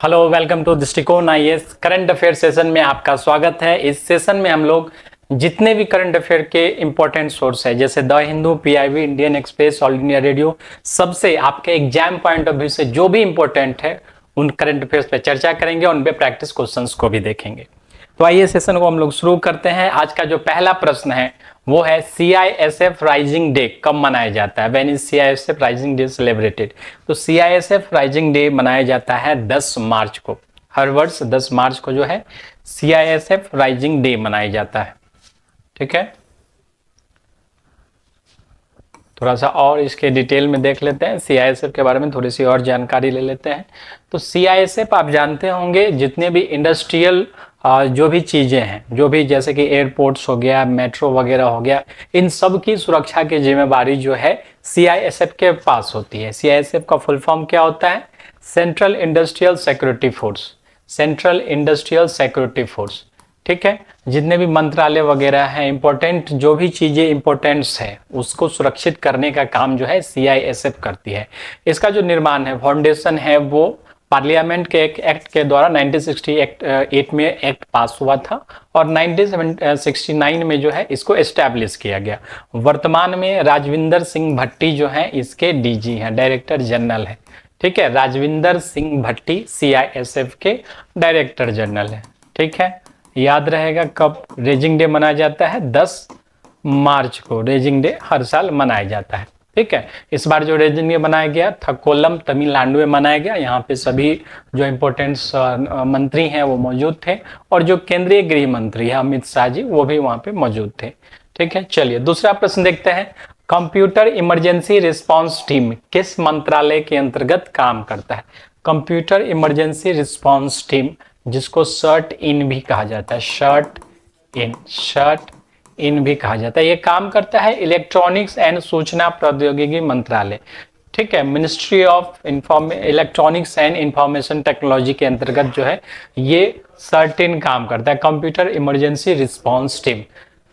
Hello, welcome to दृष्टिकोण IAS current affair session में आपका स्वागत है। इस सेशन में हम लोग जितने भी करंट अफेयर के इंपॉर्टेंट सोर्स है जैसे the Hindu, PIB, Indian express, all India radio, सबसे आपके एग्जाम पॉइंट ऑफ व्यू से जो भी इंपॉर्टेंट है उन करंट अफेयर्स पे चर्चा करेंगे और उन पे प्रैक्टिस क्वेश्चंस को भी देखेंगे। तो आइए सेशन को हम लोग शुरू करते हैं। आज का जो पहला प्रश्न है वो है सीआईएसएफ राइजिंग डे कब मनाया जाता है? When is CISF rising day celebrated? तो सीआईएसएफ राइजिंग डे मनाया जाता है 10 मार्च को। हर वर्ष 10 मार्च को जो है सीआईएसएफ राइजिंग डे मनाया जाता है। ठीक है, थोड़ा सा और इसके डिटेल में देख लेते हैं, सीआईएसएफ के बारे में थोड़ी सी और जानकारी ले लेते हैं। तो सीआईएसएफ आप जानते होंगे जितने भी इंडस्ट्रियल जो भी चीज़ें हैं, जो भी जैसे कि एयरपोर्ट्स हो गया, मेट्रो वगैरह हो गया, इन सब की सुरक्षा की जिम्मेदारी जो है सीआईएसएफ के पास होती है। सीआईएसएफ का फुल फॉर्म क्या होता है? Central industrial security force. Central industrial security force. ठीक है, जितने भी मंत्रालय वगैरह हैं, इंपॉर्टेंट जो भी चीज़ें इंपॉर्टेंट्स है उसको सुरक्षित करने का काम जो है सीआईएसएफ करती है। इसका जो निर्माण है, फाउंडेशन है, वो पार्लियामेंट के एक एक्ट के द्वारा 1968 में एक्ट पास हुआ था और 1969 में जो है इसको एस्टैब्लिश किया गया। वर्तमान में राजविंदर सिंह भट्टी जो है इसके डीजी हैं, डायरेक्टर जनरल है। ठीक है, राजविंदर सिंह भट्टी सीआईएसएफ के डायरेक्टर जनरल है। ठीक है, याद रहेगा कब रेजिंग डे मनाया जाता है? 10 मार्च को रेजिंग डे हर साल मनाया जाता है। ठीक है, इस बार जो रेजिंग डे मनाया गया था कोल्लम तमिलनाडु में मनाया गया। यहाँ पे सभी जो इम्पोर्टेंट मंत्री हैं वो मौजूद थे और जो केंद्रीय गृह मंत्री है अमित शाह जी वो भी वहाँ पे मौजूद थे। ठीक है, चलिए दूसरा प्रश्न देखते हैं। कंप्यूटर इमरजेंसी रिस्पॉन्स टीम किस मंत्रालय के अंतर्गत काम करता है? कंप्यूटर इमरजेंसी रिस्पॉन्स टीम, जिसको शर्ट इन भी कहा जाता है, शर्ट इन भी कहा जाता है, ये काम करता है इलेक्ट्रॉनिक्स एंड सूचना प्रौद्योगिकी मंत्रालय। ठीक है, ministry of electronics and information technology के अंतर्गत जो है ये शर्ट इन काम करता है, कंप्यूटर इमरजेंसी रिस्पॉन्स टीम।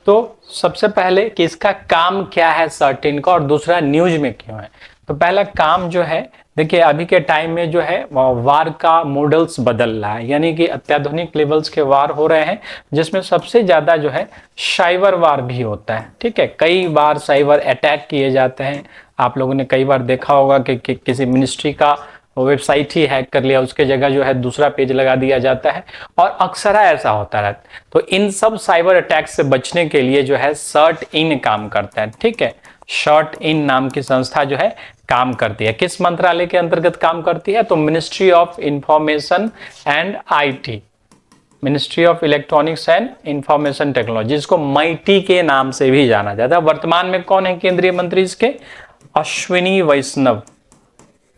तो सबसे पहले कि इसका काम क्या है शर्ट इन का, और दूसरा न्यूज में क्यों है। तो पहला काम जो है, देखिए अभी के टाइम में जो है वार का मॉडल्स बदल रहा है, यानी कि अत्याधुनिक लेवल्स के वार हो रहे हैं जिसमें सबसे ज़्यादा जो है साइबर वार भी होता है। ठीक है, कई बार साइबर अटैक किए जाते हैं। आप लोगों ने कई बार देखा होगा कि किसी मिनिस्ट्री का वेबसाइट ही हैक कर लिया, उसके जगह जो है दूसरा पेज लगा दिया जाता है और अक्सर ऐसा होता है। तो इन सब साइबर अटैक से बचने के लिए जो है शर्ट इन काम करता है। ठीक है, शर्ट इन नाम की संस्था जो है काम करती है। किस मंत्रालय के अंतर्गत काम करती है? तो ministry of information and IT, ministry of electronics and information technology, इसको माईटी के नाम से भी जाना जाता है। वर्तमान में कौन है केंद्रीय मंत्री इसके? अश्विनी वैष्णव।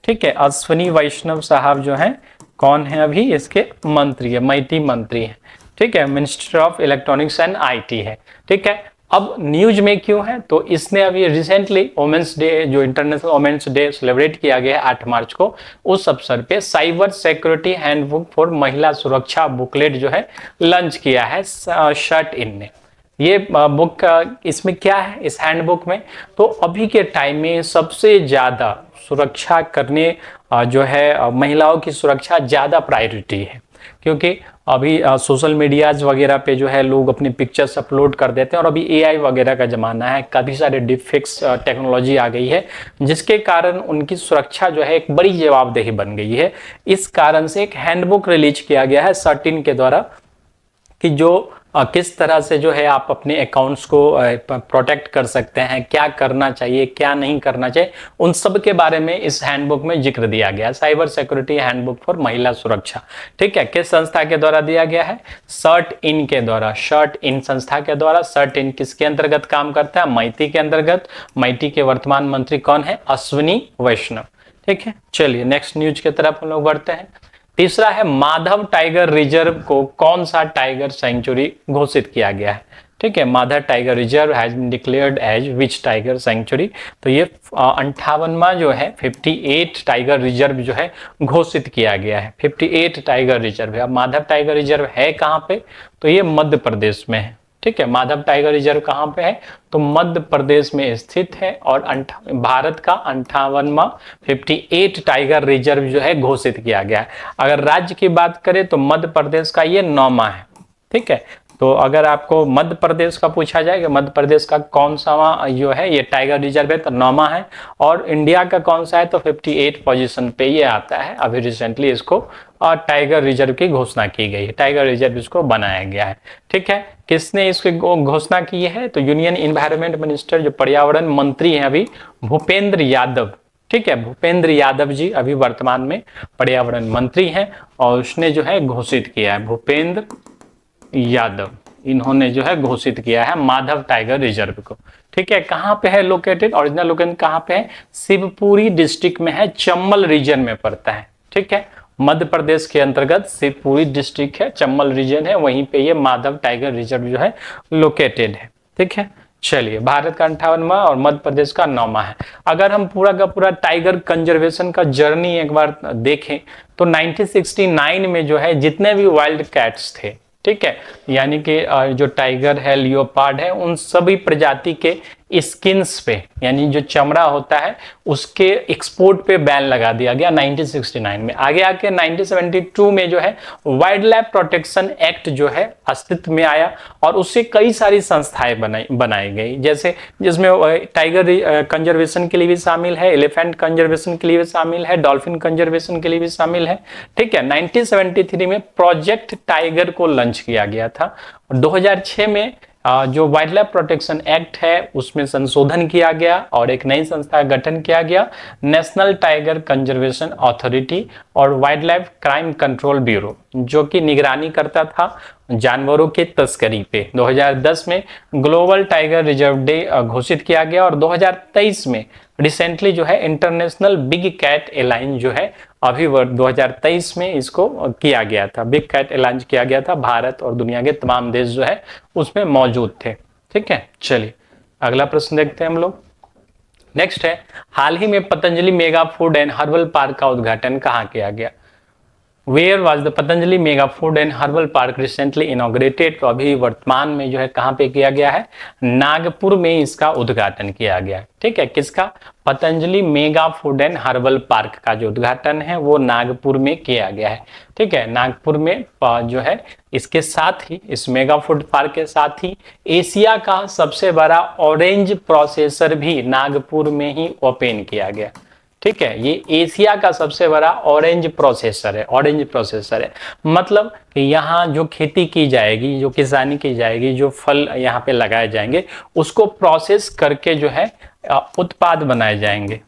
ठीक है, अश्विनी वैष्णव साहब जो हैं कौन है अभी इसके मंत्री है, माईटी मंत्री है। ठीक है, ministry of electronics and IT है। ठीक है, अब न्यूज में क्यों है? तो इसने अभी रिसेंटली वुमेन्स डे, जो इंटरनेशनल वुमेन्स डे सेलिब्रेट किया गया है 8 मार्च को, उस अवसर पे साइबर सिक्योरिटी हैंडबुक फॉर महिला सुरक्षा बुकलेट जो है लॉन्च किया है शर्ट इन ने। ये बुक इसमें क्या है इस हैंडबुक में? तो अभी के टाइम में सबसे ज़्यादा सुरक्षा करने जो है महिलाओं की सुरक्षा ज़्यादा प्रायोरिटी है, क्योंकि अभी सोशल मीडियाज वगैरह पे जो है लोग अपनी पिक्चर्स अपलोड कर देते हैं और अभी एआई वगैरह का ज़माना है, काफ़ी सारे डिफेक्ट्स टेक्नोलॉजी आ गई है जिसके कारण उनकी सुरक्षा जो है एक बड़ी जवाबदेही बन गई है। इस कारण से एक हैंडबुक रिलीज किया गया है सर्टिन के द्वारा कि जो किस तरह से जो है आप अपने अकाउंट्स को प्रोटेक्ट कर सकते हैं, क्या करना चाहिए क्या नहीं करना चाहिए, उन सब के बारे में इस हैंडबुक में जिक्र दिया गया है। साइबर सिक्योरिटी हैंडबुक फॉर महिला सुरक्षा। ठीक है, किस संस्था के द्वारा दिया गया है? शर्ट इन के द्वारा, शर्ट इन संस्था के द्वारा। शर्ट इन किसके अंतर्गत काम करता है? माईटी के अंतर्गत। माईटी के वर्तमान मंत्री कौन है? अश्विनी वैष्णव। ठीक है, चलिए नेक्स्ट न्यूज की तरफ हम लोग बढ़ते हैं। तीसरा है माधव टाइगर रिजर्व को कौन सा टाइगर सेंचुरी घोषित किया गया है? ठीक है, Madhav tiger reserve has been declared as which tiger sanctuary? तो ये 58वां जो है 58 टाइगर रिजर्व जो है घोषित किया गया है। 58 टाइगर रिजर्व है। अब माधव टाइगर रिजर्व है कहाँ पे? तो ये मध्य प्रदेश में है। ठीक है, माधव टाइगर रिजर्व कहाँ पे है, तो मध्य प्रदेश में स्थित है और भारत का 58वां 58 टाइगर रिजर्व जो है घोषित किया गया है। अगर राज्य की बात करें तो मध्य प्रदेश का ये 9वां है। ठीक है, तो अगर आपको मध्य प्रदेश का पूछा जाए कि मध्य प्रदेश का कौन सा जो है ये टाइगर रिजर्व है, तो 9वां है। और इंडिया का कौन सा है, तो 58 पोजीशन पे ये आता है। अभी रिसेंटली इसको टाइगर रिजर्व की घोषणा की गई है, टाइगर रिजर्व इसको बनाया गया है। ठीक है, किसने इसकी घोषणा की है, तो यूनियन इन्वायरमेंट मिनिस्टर, जो पर्यावरण मंत्री हैं अभी, भूपेंद्र यादव। ठीक है, भूपेंद्र यादव जी अभी वर्तमान में पर्यावरण मंत्री हैं और उसने जो है घोषित किया है, भूपेंद्र यादव, इन्होंने जो है घोषित किया है माधव टाइगर रिजर्व को। ठीक है, कहाँ पे है लोकेटेड, ओरिजिनल लोकेशन कहाँ पे है, शिवपुरी डिस्ट्रिक्ट में है, चंबल रीजन में पड़ता है। ठीक है, मध्य प्रदेश के अंतर्गत शिवपुरी डिस्ट्रिक्ट है, चंबल रीजन है, वहीं पे ये माधव टाइगर रिजर्व जो है लोकेटेड है। ठीक है, चलिए, भारत का 58वां और मध्य प्रदेश का 9वां है। अगर हम पूरा का पूरा टाइगर कंजर्वेशन का जर्नी एक बार देखें तो 1969 में जो है जितने भी वाइल्ड कैट्स थे, ठीक है, यानी कि जो टाइगर है, लियोपार्ड है, उन सभी प्रजाति के स्किन्स पे, यानी जो चमड़ा होता है उसके एक्सपोर्ट पे बैन लगा दिया गया 1969 में। आगे आके 1972 में जो है वाइल्ड लाइफ प्रोटेक्शन एक्ट जो है अस्तित्व में आया और उससे कई सारी संस्थाएं बनाई गई, जैसे जिसमें टाइगर कंजर्वेशन के लिए भी शामिल है, एलिफेंट कंजर्वेशन के लिए भी शामिल है, डॉल्फिन कंजर्वेशन के लिए भी शामिल है। ठीक है, 1973 में प्रोजेक्ट टाइगर को लॉन्च किया गया था और 2006 में जो वाइल्ड लाइफ प्रोटेक्शन एक्ट है उसमें संशोधन किया गया और एक नई संस्था का गठन किया गया, नेशनल टाइगर कंजर्वेशन अथॉरिटी और wild life crime control bureau, जो कि निगरानी करता था जानवरों के तस्करी पे। 2010 में ग्लोबल टाइगर रिजर्व डे घोषित किया गया और 2023 में रिसेंटली जो है इंटरनेशनल बिग कैट अलायंस जो है अभी 2023 में इसको किया गया था, बिग कैट अलायंस किया गया था। भारत और दुनिया के तमाम देश जो है उसमें मौजूद थे। ठीक है, चलिए अगला प्रश्न देखते हैं हम लोग। नेक्स्ट है, हाल ही में Patanjali mega food and herbal park का उद्घाटन कहाँ किया गया, where was the Patanjali mega food and herbal park recently inaugurated, तो अभी वर्तमान में जो है कहाँ पे किया गया है, नागपुर में इसका उद्घाटन किया गया है। ठीक है, किसका, Patanjali mega food and herbal park का जो उद्घाटन है वो नागपुर में किया गया है। ठीक है, नागपुर में जो है इसके साथ ही, इस मेगा फूड पार्क के साथ ही एशिया का सबसे बड़ा ऑरेंज प्रोसेसर भी नागपुर में ही ओपन किया गया। ठीक है, ये एशिया का सबसे बड़ा ऑरेंज प्रोसेसर है, ऑरेंज प्रोसेसर है, मतलब कि यहाँ जो खेती की जाएगी, जो किसानी की जाएगी, जो फल यहाँ पे लगाए जाएंगे उसको प्रोसेस करके जो है उत्पाद बनाए जाएंगे।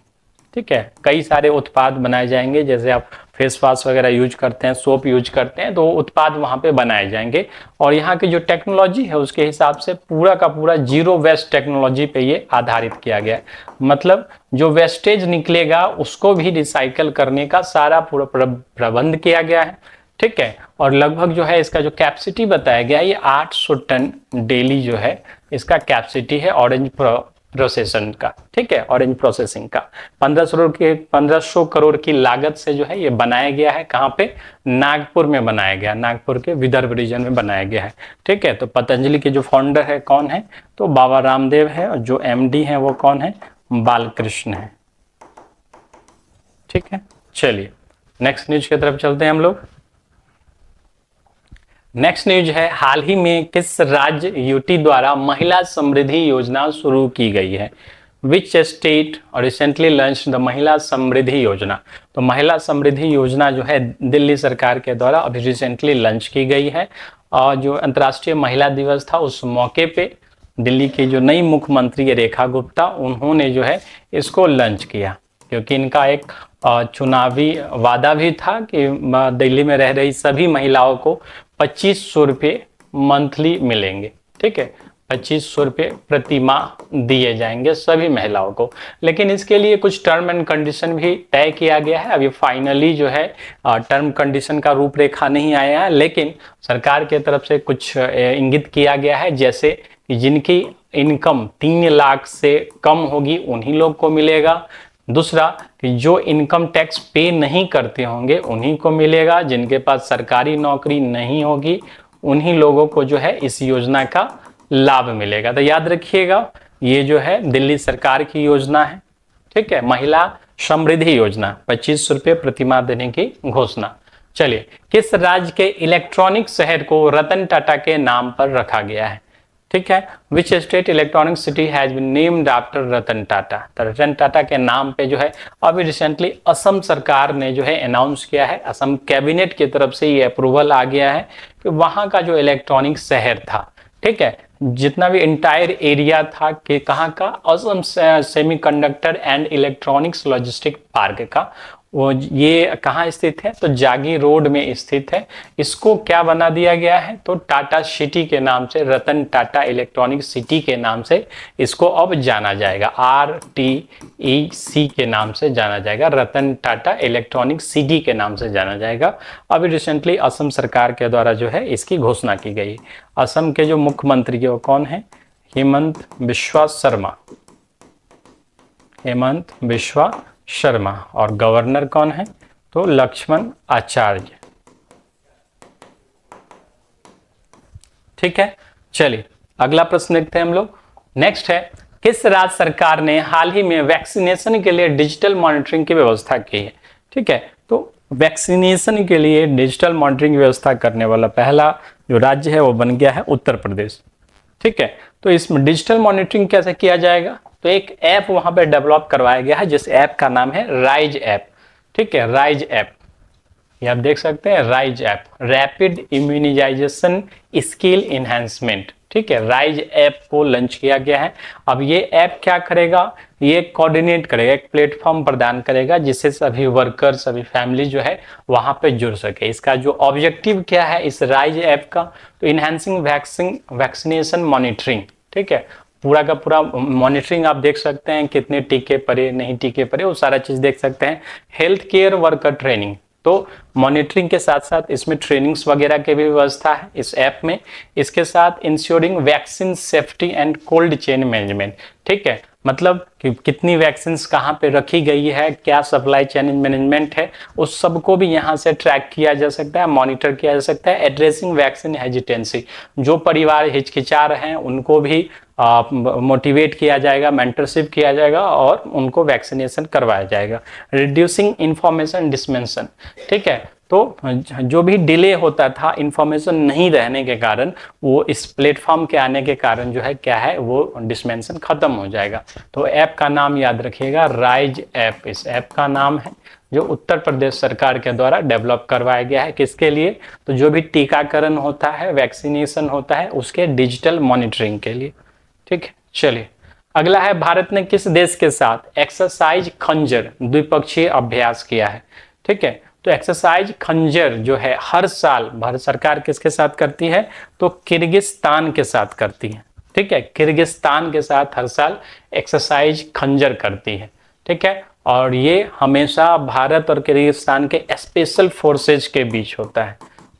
ठीक है, कई सारे उत्पाद बनाए जाएंगे, जैसे आप फेस वॉश वगैरह यूज करते हैं, सोप यूज करते हैं, तो उत्पाद वहाँ पे बनाए जाएंगे। और यहाँ की जो टेक्नोलॉजी है उसके हिसाब से पूरा का पूरा जीरो वेस्ट टेक्नोलॉजी पे ये आधारित किया गया है, मतलब जो वेस्टेज निकलेगा उसको भी रिसाइकल करने का सारा पूरा प्रबंध किया गया है। ठीक है, और लगभग जो है इसका जो कैपेसिटी बताया गया है ये 800 टन डेली जो है इसका कैपेसिटी है ऑरेंज प्रोसेसिंग का। ठीक है, ऑरेंज प्रोसेसिंग का 1500 करोड़ की लागत से जो है ये बनाया गया है। कहाँ पे, नागपुर में बनाया गया, नागपुर के विदर्भ रीजन में बनाया गया है। ठीक है, तो पतंजलि के जो फाउंडर है कौन है, तो बाबा रामदेव है और जो एमडी है वो कौन है, बालकृष्ण है। ठीक है, चलिए नेक्स्ट न्यूज की तरफ चलते हैं हम लोग। नेक्स्ट न्यूज है, हाल ही में किस राज्य यूटी द्वारा महिला समृद्धि योजना शुरू की गई है, विच स्टेट और रिसेंटली लॉन्च द महिला समृद्धि योजना। तो महिला समृद्धि योजना जो है दिल्ली सरकार के द्वारा अभी रिसेंटली लॉन्च की गई है और जो अंतर्राष्ट्रीय महिला दिवस था उस मौके पे दिल्ली की जो नई मुख्यमंत्री रेखा गुप्ता, उन्होंने जो है इसको लॉन्च किया, क्योंकि इनका एक चुनावी वादा भी था कि दिल्ली में रह रही सभी महिलाओं को 2500 रुपये मंथली मिलेंगे। ठीक है, 2500 रुपये प्रति माह दिए जाएंगे सभी महिलाओं को, लेकिन इसके लिए कुछ टर्म एंड कंडीशन भी तय किया गया है। अभी फाइनली जो है टर्म कंडीशन का रूपरेखा नहीं आया है, लेकिन सरकार के तरफ से कुछ इंगित किया गया है, जैसे कि जिनकी इनकम 3 लाख से कम होगी उन्हीं लोग को मिलेगा। दूसरा कि जो इनकम टैक्स पे नहीं करते होंगे उन्हीं को मिलेगा, जिनके पास सरकारी नौकरी नहीं होगी उन्हीं लोगों को जो है इस योजना का लाभ मिलेगा। तो याद रखिएगा, ये जो है दिल्ली सरकार की योजना है, ठीक है, महिला समृद्धि योजना, 25 रुपये प्रतिमाह देने की घोषणा। चलिए, किस राज्य के इलेक्ट्रॉनिक शहर को रतन टाटा के नाम पर रखा गया है? ठीक है, which state Electronic City has been named after Ratan Tata? तो रतन टाटा के नाम पे जो है अभी रिसेंटली असम सरकार ने जो है अनाउंस किया है, असम कैबिनेट की तरफ से ये अप्रूवल आ गया है कि वहां का जो इलेक्ट्रॉनिक शहर था, ठीक है, जितना भी इंटायर एरिया था कि कहाँ का, Assam semiconductor and electronics logistic park का, वो ये कहाँ स्थित है? तो जागी रोड में स्थित है। इसको क्या बना दिया गया है? तो टाटा सिटी के नाम से, रतन टाटा इलेक्ट्रॉनिक सिटी के नाम से इसको अब जाना जाएगा, RTEC के नाम से जाना जाएगा, रतन टाटा इलेक्ट्रॉनिक सिटी के नाम से जाना जाएगा। अभी रिसेंटली असम सरकार के द्वारा जो है इसकी घोषणा की गई। असम के जो मुख्यमंत्री वो कौन है? हेमंत बिस्वा शर्मा, हेमंत बिस्वा शर्मा। और गवर्नर कौन है? तो लक्ष्मण आचार्य। ठीक है, चलिए अगला प्रश्न देखते हैं हम लोग। नेक्स्ट है, किस राज्य सरकार ने हाल ही में वैक्सीनेशन के लिए डिजिटल मॉनिटरिंग की व्यवस्था की है? ठीक है, तो वैक्सीनेशन के लिए डिजिटल मॉनिटरिंग की व्यवस्था करने वाला पहला जो राज्य है वो बन गया है उत्तर प्रदेश। ठीक है, तो इसमें डिजिटल मॉनिटरिंग कैसे किया जाएगा? तो एक ऐप वहां पे डेवलप करवाया गया है जिस ऐप का नाम है राइज ऐप। ठीक है, राइज ऐप, ये आप देख सकते हैं, RISE app, rapid immunisation skill enhancement. ठीक है, राइज ऐप को लॉन्च किया गया है। अब ये ऐप क्या करेगा? ये कोऑर्डिनेट करेगा, एक प्लेटफॉर्म प्रदान करेगा जिससे सभी वर्कर, सभी फैमिली जो है वहां पे जुड़ सके। इसका जो ऑब्जेक्टिव क्या है इस राइज ऐप का? तो इनहेंसिंग वैक्सीनेशन मॉनिटरिंग। ठीक है, पूरा का पूरा मॉनिटरिंग आप देख सकते हैं, कितने टीके पड़े, नहीं टीके पड़े, वो सारा चीज देख सकते हैं। हेल्थ केयर वर्कर ट्रेनिंग, तो मॉनिटरिंग के साथ साथ इसमें ट्रेनिंग्स वगैरह की भी व्यवस्था है इस ऐप में। इसके साथ ensuring vaccine safety and cold chain management. ठीक है, मतलब कि कितनी वैक्सीन कहाँ पे रखी गई है, क्या सप्लाई चेन मैनेजमेंट है, उस सब को भी यहाँ से ट्रैक किया जा सकता है, मॉनिटर किया जा सकता है। एड्रेसिंग वैक्सीन हेजिटेंसी, जो परिवार हिचकिचा रहे हैं उनको भी मोटिवेट किया जाएगा, मेंटरशिप किया जाएगा और उनको वैक्सीनेशन करवाया जाएगा। Reducing information dissemination. ठीक है, तो जो भी डिले होता था इंफॉर्मेशन नहीं रहने के कारण, वो इस प्लेटफॉर्म के आने के कारण जो है क्या है, वो डिस्मेंशन खत्म हो जाएगा। तो ऐप का नाम याद रखिएगा, राइज ऐप इस ऐप का नाम है, जो उत्तर प्रदेश सरकार के द्वारा डेवलप करवाया गया है। किसके लिए? तो जो भी टीकाकरण होता है, वैक्सीनेशन होता है, उसके डिजिटल मॉनिटरिंग के लिए। ठीक है, चलिए अगला है, भारत ने किस देश के साथ एक्सरसाइज खंजर द्विपक्षीय अभ्यास किया है? ठीक है, तो एक्सरसाइज खंजर जो है हर साल भारत सरकार किसके साथ करती है? तो किर्गिस्तान के साथ करती है। ठीक है, किर्गिस्तान के साथ हर साल एक्सरसाइज खंजर करती है। ठीक है, और ये हमेशा भारत और किर्गिस्तान के स्पेशल फोर्सेज के बीच होता है,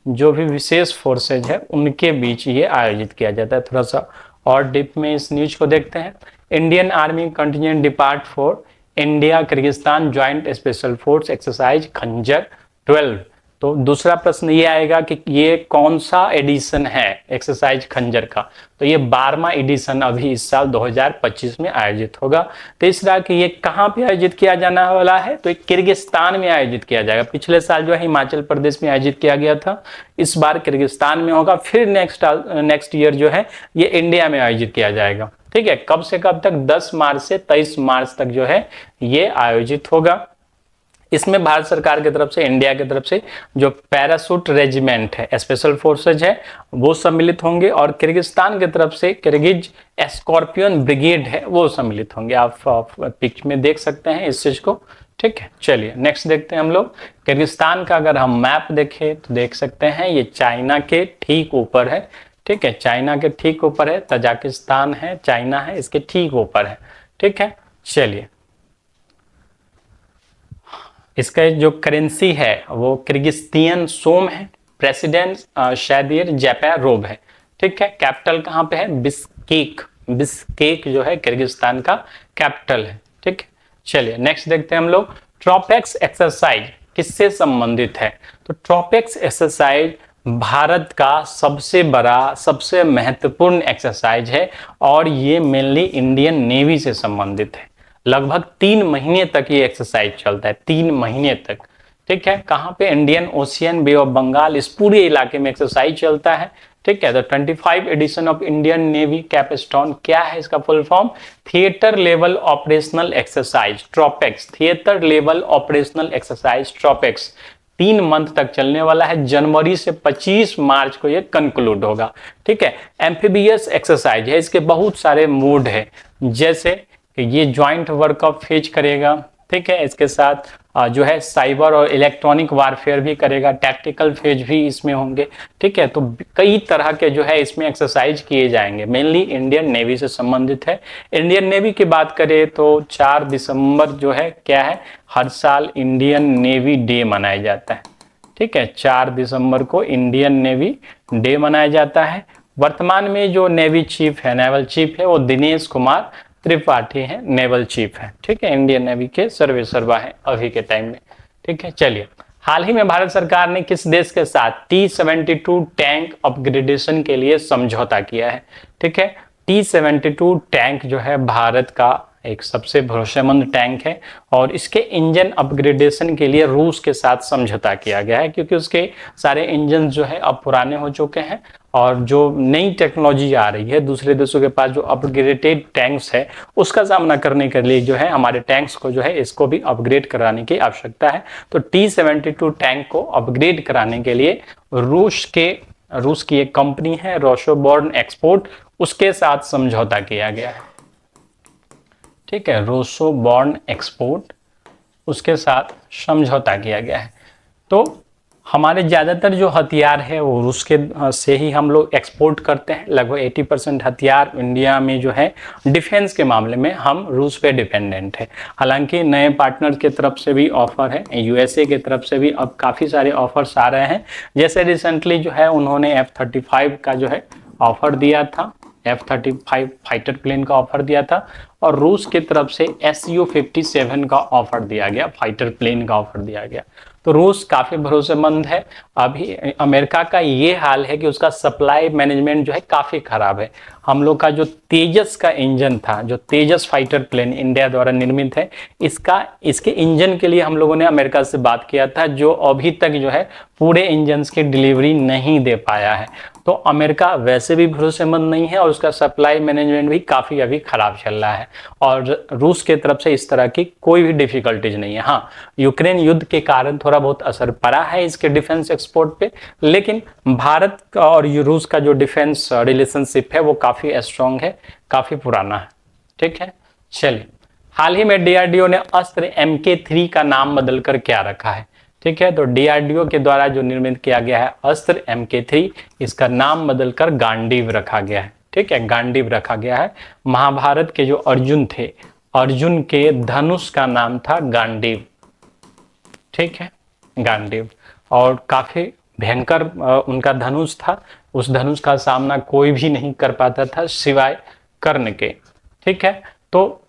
जो भी विशेष फोर्सेज है उनके बीच ये आयोजित किया जाता है। थोड़ा सा और डीप में इस न्यूज को देखते हैं। Indian army contingent depart for India Kyrgyzstan joint special force exercise खंजर 12। तो दूसरा प्रश्न ये आएगा कि ये कौन सा एडिशन है एक्सरसाइज खंजर का? तो ये 12वां एडिशन अभी इस साल 2025 में आयोजित होगा। तीसरा कि ये कहाँ पे आयोजित किया जाने वाला है? तो ये किर्गिस्तान में आयोजित किया जाएगा। पिछले साल जो है हिमाचल प्रदेश में आयोजित किया गया था, इस बार किर्गिस्तान में होगा। फिर नेक्स्ट ईयर जो है ये इंडिया में आयोजित किया जाएगा। ठीक है, कब से कब तक? 10 मार्च से 23 मार्च तक जो है ये आयोजित होगा। इसमें भारत सरकार की तरफ से, इंडिया की तरफ से जो पैराशूट रेजिमेंट है, स्पेशल फोर्सेज है, वो सम्मिलित होंगे, और किर्गिस्तान की तरफ से किर्गिज स्कॉर्पियन ब्रिगेड है वो सम्मिलित होंगे। आप पिक्चर में देख सकते हैं इस चीज को। ठीक है, चलिए नेक्स्ट देखते हैं हम लोग। किर्गिस्तान का अगर हम मैप देखें तो देख सकते हैं ये चाइना के ठीक ऊपर है। ठीक है, चाइना के ठीक ऊपर है, तजाकिस्तान है, चाइना है, इसके ठीक ऊपर है। ठीक है, चलिए इसका जो करेंसी है वो किर्गिस्तान सोम है, प्रेसिडेंट शादिर जैपारोव है। ठीक है, कैपिटल कहाँ पे है? बिस्केक। बिस्केक जो है किर्गिस्तान का कैपिटल है। ठीक है, चलिए नेक्स्ट देखते हैं हम लोग। ट्रोपेक्स एक्सरसाइज किससे संबंधित है? तो ट्रोपेक्स एक्सरसाइज भारत का सबसे बड़ा, सबसे महत्वपूर्ण एक्सरसाइज है और ये मेनली इंडियन नेवी से संबंधित है। लगभग 3 महीने तक ये एक्सरसाइज चलता है, 3 महीने तक। ठीक है, कहाँ पे? Indian Ocean, Bay of Bengal, इस पूरे इलाके में एक्सरसाइज चलता है। ठीक है, तो 25 edition of Indian Navy capstone, क्या है इसका full form? Theatre level operational exercise, TROPEX, theatre level operational exercise TROPEX. 3 month तक चलने वाला है, जनवरी से 25 मार्च को ये कंक्लूड होगा। ठीक है, एम्फीबियस एक्सरसाइज है, इसके बहुत सारे मोड है, जैसे कि ये ज्वाइंट वर्क ऑफ फेज करेगा। ठीक है, इसके साथ जो है साइबर और इलेक्ट्रॉनिक वारफेयर भी करेगा, टैक्टिकल फेज भी इसमें होंगे। ठीक है, तो कई तरह के जो है इसमें एक्सरसाइज किए जाएंगे, मेनली इंडियन नेवी से संबंधित है। इंडियन नेवी की बात करें तो 4 दिसंबर जो है क्या है, हर साल इंडियन नेवी डे मनाया जाता है। ठीक है, 4 दिसंबर को इंडियन नेवी डे मनाया जाता है। वर्तमान में जो नेवी चीफ है, नेवल चीफ है, वो दिनेश कुमार त्रिपाठी है, नेवल चीफ है। ठीक है, इंडियन नेवी के सर्वेसर्वा है अभी के टाइम में। ठीक है, चलिए, हाल ही में भारत सरकार ने किस देश के साथ T-72 टैंक अपग्रेडेशन के लिए समझौता किया है? ठीक है, T-72 टैंक जो है भारत का एक सबसे भरोसेमंद टैंक है और इसके इंजन अपग्रेडेशन के लिए रूस के साथ समझौता किया गया है, क्योंकि उसके सारे इंजन जो है अब पुराने हो चुके हैं और जो नई टेक्नोलॉजी आ रही है, दूसरे देशों के पास जो अपग्रेडेड टैंक्स है, उसका सामना करने के लिए जो है हमारे टैंक्स को जो है इसको भी अपग्रेड कराने की आवश्यकता है। तो T-72 टैंक को अपग्रेड कराने के लिए रूस की एक कंपनी है रोसोबोर्न एक्सपोर्ट, उसके साथ समझौता किया गया है। ठीक है, रोसोबोर्न एक्सपोर्ट, उसके साथ समझौता किया गया है। तो हमारे ज़्यादातर जो हथियार है वो रूस के से ही हम लोग एक्सपोर्ट करते हैं। लगभग 80% हथियार इंडिया में जो है डिफेंस के मामले में हम रूस पे डिपेंडेंट है। हालांकि नए पार्टनर के तरफ से भी ऑफर है, यूएसए के तरफ से भी अब काफ़ी सारे ऑफर्स आ रहे हैं। जैसे रिसेंटली जो है उन्होंने F-35 का जो है ऑफर दिया था, F-35 फाइटर प्लेन का ऑफर दिया था और रूस की तरफ से Su-57 का ऑफर दिया गया, फाइटर प्लेन का ऑफर दिया गया। तो रूस काफ़ी भरोसेमंद है। अभी अमेरिका का ये हाल है कि उसका सप्लाई मैनेजमेंट जो है काफ़ी ख़राब है। हम लोग का जो तेजस का इंजन था, जो तेजस फाइटर प्लेन इंडिया द्वारा निर्मित है, इसके इंजन के लिए हम लोगों ने अमेरिका से बात किया था, जो अभी तक जो है पूरे इंजन्स की डिलीवरी नहीं दे पाया है। तो अमेरिका वैसे भी भरोसेमंद नहीं है और उसका सप्लाई मैनेजमेंट भी काफ़ी अभी ख़राब चल रहा है और रूस के तरफ से इस तरह की कोई भी डिफ़िकल्टीज नहीं है। हाँ, यूक्रेन युद्ध के कारण थोड़ा बहुत असर पड़ा है इसके डिफेंस एक्सपोर्ट पे, लेकिन भारत का और रूस का जो डिफेंस रिलेशनशिप है वो काफ़ी स्ट्रॉन्ग है, काफ़ी पुराना है। ठीक है, चलिए, हाल ही में डीआरडीओ ने अस्त्र MK3 का नाम बदलकर क्या रखा है? ठीक है, तो डीआरडीओ के द्वारा जो निर्मित किया गया है अस्त्र MK3, इसका नाम बदलकर गांडीव रखा गया है। ठीक है, गांडीव रखा गया है। महाभारत के जो अर्जुन थे, अर्जुन के धनुष का नाम था गांडीव। ठीक है, गांडीव, और काफी भयंकर उनका धनुष था। उस धनुष का सामना कोई भी नहीं कर पाता था सिवाय कर्ण के। ठीक है, तो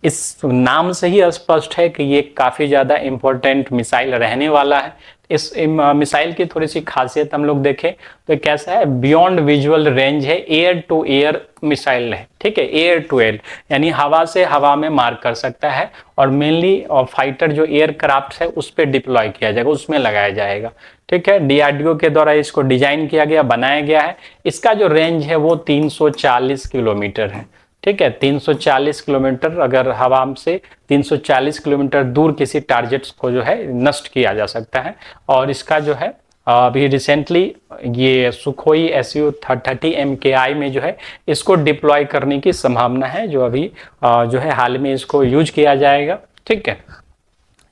इस नाम से ही स्पष्ट है कि ये काफ़ी ज़्यादा इम्पोर्टेंट मिसाइल रहने वाला है। इस मिसाइल की थोड़ी सी खासियत हम लोग देखें तो कैसा है, बियॉन्ड विजुअल रेंज है, एयर टू एयर मिसाइल है। ठीक है, एयर टू एयर यानी हवा से हवा में मार कर सकता है और मेनली फाइटर जो एयरक्राफ्ट है उस पर डिप्लॉय किया जाएगा, उसमें लगाया जाएगा। ठीक है, डीआरडीओ के द्वारा इसको डिजाइन किया गया, बनाया गया है। इसका जो रेंज है वो 340 किलोमीटर है। ठीक है, 340 किलोमीटर, अगर हवा से 340 किलोमीटर दूर किसी टारगेट्स को जो है नष्ट किया जा सकता है। और इसका जो है अभी रिसेंटली ये सुखोई Su-30 MKI में जो है इसको डिप्लॉय करने की संभावना है, जो अभी जो है हाल में इसको यूज किया जाएगा। ठीक है,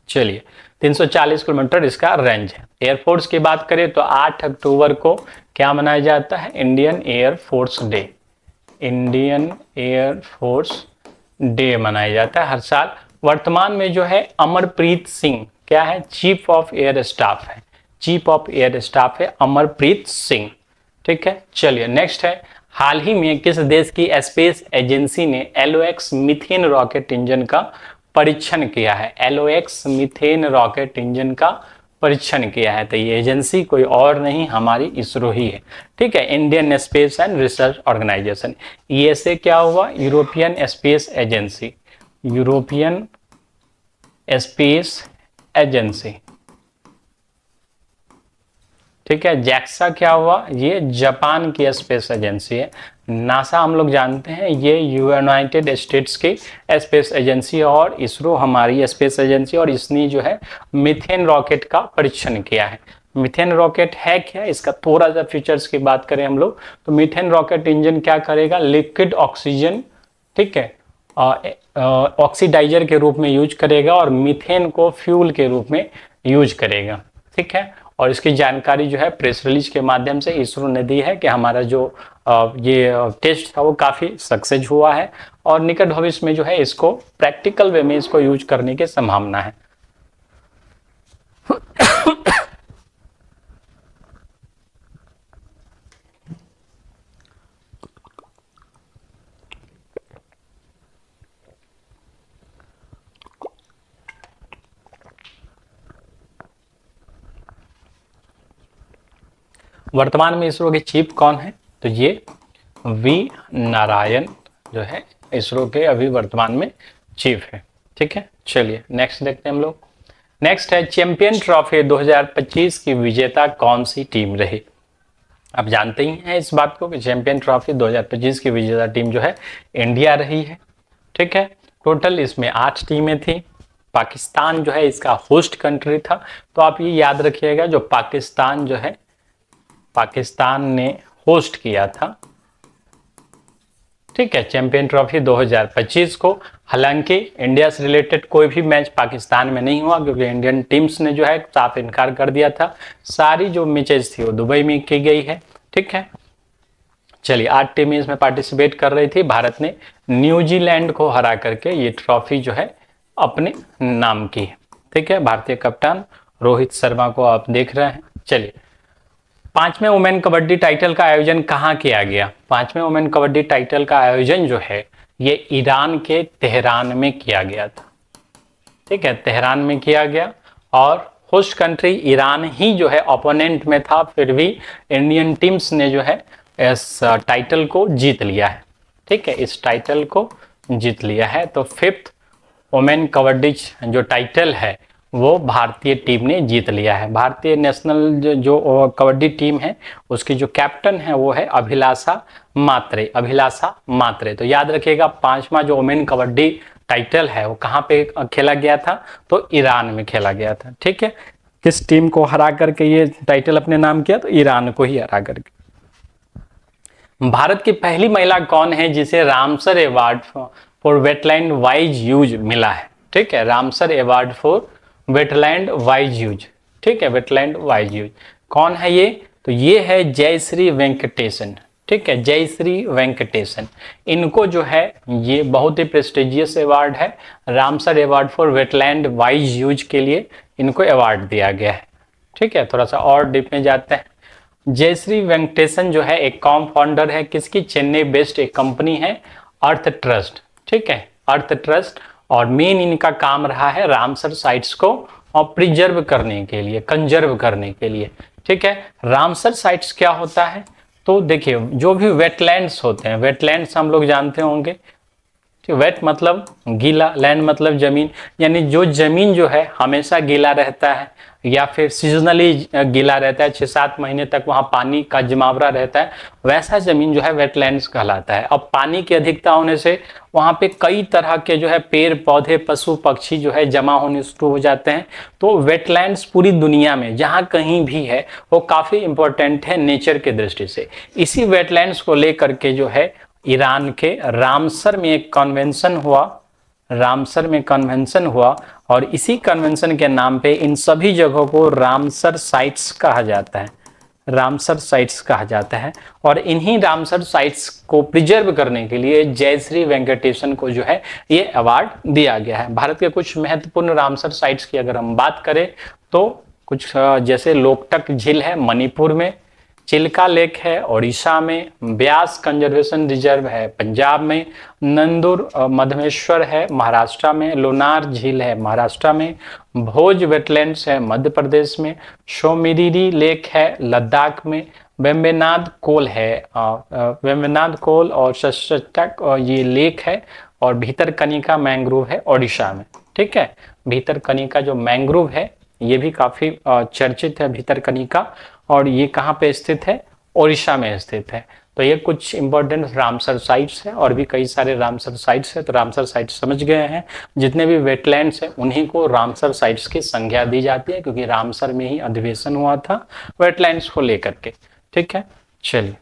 चलिए, 340 किलोमीटर इसका रेंज है। एयरफोर्स की बात करें तो 8 अक्टूबर को क्या मनाया जाता है? Indian air force day. Indian air force day मनाया जाता है हर साल। वर्तमान में जो है अमरप्रीत सिंह क्या है? चीफ ऑफ एयर स्टाफ है। चीफ ऑफ एयर स्टाफ है अमरप्रीत सिंह। ठीक है, चलिए, नेक्स्ट है, हाल ही में किस देश की स्पेस एजेंसी ने LOX मीथेन रॉकेट इंजन का परीक्षण किया है? LOX मीथेन रॉकेट इंजन का परीक्षण किया है। तो ये एजेंसी कोई और नहीं, हमारी इसरो ही है। ठीक है, Indian Space and Research Organisation. ESA क्या हुआ? European Space Agency, European Space Agency. ठीक है, जैक्सा क्या हुआ? ये जापान की स्पेस एजेंसी है। नासा हम लोग जानते हैं ये यूनाइटेड स्टेट्स की स्पेस एजेंसी, और इसरो हमारी स्पेस एजेंसी, और इसने जो है मीथेन रॉकेट का परीक्षण किया है। मीथेन रॉकेट है क्या? इसका थोड़ा सा फीचर्स की बात करें हम लोग तो मीथेन रॉकेट इंजन क्या करेगा? लिक्विड ऑक्सीजन, ठीक है, ऑक्सीडाइजर के रूप में यूज करेगा और मीथेन को फ्यूल के रूप में यूज करेगा। ठीक है, और इसकी जानकारी जो है प्रेस रिलीज के माध्यम से इसरो ने दी है कि हमारा जो ये टेस्ट था वो काफ़ी सक्सेस हुआ है, और निकट भविष्य में जो है इसको प्रैक्टिकल वे में इसको यूज करने की संभावना है। वर्तमान में इसरो के चीफ कौन है? तो ये वी नारायण जो है इसरो के अभी वर्तमान में चीफ है। ठीक है, चलिए नेक्स्ट देखते हैं हम लोग। नेक्स्ट है चैंपियन ट्रॉफी 2025 की विजेता कौन सी टीम रही? आप जानते ही हैं इस बात को कि चैंपियन ट्रॉफी 2025 की विजेता टीम जो है इंडिया रही है। ठीक है, टोटल इसमें 8 टीमें थी। पाकिस्तान जो है इसका होस्ट कंट्री था। तो आप ये याद रखिएगा, जो पाकिस्तान जो है, पाकिस्तान ने होस्ट किया था, ठीक है, चैंपियन ट्रॉफी 2025 को। हालांकि इंडिया से रिलेटेड कोई भी मैच पाकिस्तान में नहीं हुआ, क्योंकि इंडियन टीम्स ने जो है साफ इनकार कर दिया था। सारी जो मैचेस थी वो दुबई में की गई है। ठीक है, चलिए 8 टीमें इसमें पार्टिसिपेट कर रही थी। भारत ने न्यूजीलैंड को हरा करके ये ट्रॉफी जो है अपने नाम की है। ठीक है, भारतीय कप्तान रोहित शर्मा को आप देख रहे हैं। चलिए, 5वें वुमेन कबड्डी टाइटल का आयोजन कहाँ किया गया? 5वें वुमेन कबड्डी टाइटल का आयोजन जो है ये ईरान के तेहरान में किया गया था। ठीक है, तेहरान में किया गया, और होस्ट कंट्री ईरान ही जो है ओपोनेंट में था, फिर भी इंडियन टीम्स ने जो है इस टाइटल को जीत लिया है। ठीक है, इस टाइटल को जीत लिया है। तो 5th वुमेन कबड्डी जो टाइटल है वो भारतीय टीम ने जीत लिया है। भारतीय नेशनल जो कबड्डी टीम है उसकी जो कैप्टन है वो है अभिलाषा मात्रे, अभिलाषा मात्रे। तो याद रखिएगा 5वां जो वुमेन कबड्डी टाइटल है वो कहाँ पे खेला गया था? तो ईरान में खेला गया था। ठीक है, किस टीम को हरा करके ये टाइटल अपने नाम किया? तो ईरान को ही हरा करके। भारत की पहली महिला कौन है जिसे Ramsar award for wetland wise use मिला है? ठीक है, Ramsar award for wetland wise use. ठीक है, वेटलैंड वाइज यूज कौन है ये? तो ये है जयश्री वेंकटेशन। ठीक है, जयश्री वेंकटेशन। इनको जो है ये बहुत ही प्रेस्टिजियस अवार्ड है, Ramsar award for wetland wise use के लिए इनको अवार्ड दिया गया है। ठीक है, थोड़ा सा और डीप में जाते हैं। जयश्री वेंकटेशन जो है एक कॉम फाउंडर है किसकी? चेन्नई बेस्ड एक कंपनी है अर्थ ट्रस्ट। ठीक है, अर्थ ट्रस्ट, और मेन इनका काम रहा है रामसर साइट्स को और प्रिजर्व करने के लिए, कंजर्व करने के लिए। ठीक है, रामसर साइट्स क्या होता है? तो देखिए जो भी वेटलैंड्स होते हैं, वेटलैंड्स हम लोग जानते होंगे, वेट मतलब गीला, लैंड मतलब जमीन, यानी जो जमीन जो है हमेशा गीला रहता है या फिर सीजनली गीला रहता है, 6-7 महीने तक वहाँ पानी का जमावड़ा रहता है, वैसा जमीन जो है वेटलैंड्स कहलाता है। अब पानी की अधिकता होने से वहाँ पे कई तरह के जो है पेड़ पौधे पशु पक्षी जो है जमा होने शुरू हो जाते हैं। तो वेटलैंड्स पूरी दुनिया में जहाँ कहीं भी है वो काफ़ी इंपॉर्टेंट है नेचर के दृष्टि से। इसी वेटलैंड्स को लेकर के जो है ईरान के रामसर में एक कन्वेंशन हुआ, रामसर में कन्वेंशन हुआ, और इसी कन्वेंशन के नाम पे इन सभी जगहों को रामसर साइट्स कहा जाता है, रामसर साइट्स कहा जाता है। और इन्हीं रामसर साइट्स को प्रिजर्व करने के लिए जयश्री वेंकटेशन को जो है ये अवार्ड दिया गया है। भारत के कुछ महत्वपूर्ण रामसर साइट्स की अगर हम बात करें तो कुछ जैसे लोकटक झील है मणिपुर में, चिल्का लेक है ओडिशा में, ब्यास कंजर्वेशन रिजर्व है पंजाब में, नंदुर मधमेश्वर है महाराष्ट्र में, लोनार झील है महाराष्ट्र में, भोज वेटलैंड्स है मध्य प्रदेश में, शोमिरीरी लेक है लद्दाख में, वेम्बनाड कोल है वेम्बनाड कोल और सशटक ये लेक है, और भीतरकनिका मैंग्रोव है ओडिशा में। ठीक है, भीतरकनिका जो मैंग्रोव है ये भी काफी चर्चित है भीतरकनिका, और ये कहाँ पे स्थित है, ओडिशा में स्थित है। तो ये कुछ इंपॉर्टेंट रामसर साइट्स है, और भी कई सारे रामसर साइट्स है। तो रामसर साइट्स समझ गए हैं, जितने भी वेटलैंड्स है उन्हीं को रामसर साइट्स की संज्ञा दी जाती है, क्योंकि रामसर में ही अधिवेशन हुआ था वेटलैंड्स को लेकर के। ठीक है, चलिए,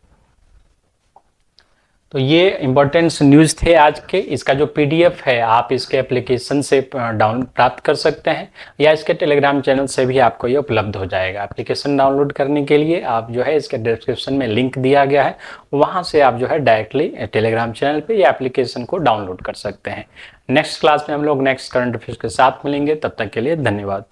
तो ये इंपॉर्टेंट न्यूज़ थे आज के। इसका जो पीडीएफ है आप इसके एप्लीकेशन से डाउन प्राप्त कर सकते हैं, या इसके टेलीग्राम चैनल से भी आपको ये उपलब्ध हो जाएगा। एप्लीकेशन डाउनलोड करने के लिए आप जो है इसके डिस्क्रिप्शन में लिंक दिया गया है, वहाँ से आप जो है डायरेक्टली टेलीग्राम चैनल पर ये एप्लीकेशन को डाउनलोड कर सकते हैं। नेक्स्ट क्लास में हम लोग नेक्स्ट करंट अफेयर्स के साथ मिलेंगे, तब तक के लिए धन्यवाद।